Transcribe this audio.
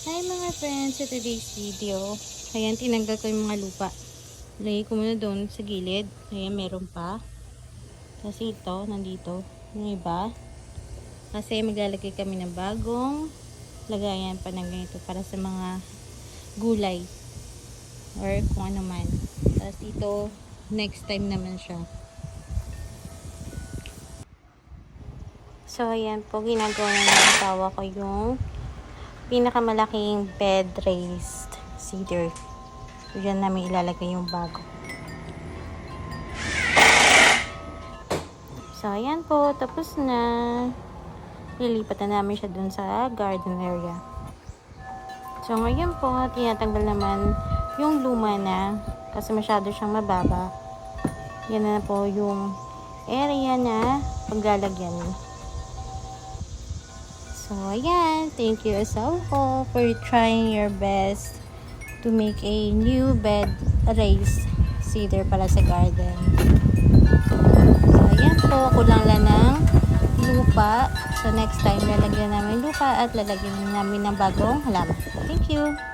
Hi mga friends, sa today's video, ayan, tinanggal ko yung mga lupa. Lagay ko muna doon sa gilid. Ayan, meron pa. Kasi ito, nandito, yung iba. Kasi maglalagay kami ng bagong lagayan pa ng ganito para sa mga gulay. Or kung ano man. Tapos ito, next time naman siya. So, ayan po, ginagawa na ng asawa ko yung pinakamalaking bed raised cedar. Diyan namin ilalagay yung bago. So, ayan po. Tapos na. Lilipat na namin siya dun sa garden area. So, ngayon po, tinatanggal naman yung luma na kasi masyado siyang mababa. Yan na po yung area na paglalagyan. So, ayan. Thank you asawa for trying your best to make a new bed raised cedar para sa garden. So, ayan po. Kulang lang ng lupa. So, next time, lalagyan namin lupa at lalagyan namin ng bagong halaman. Thank you!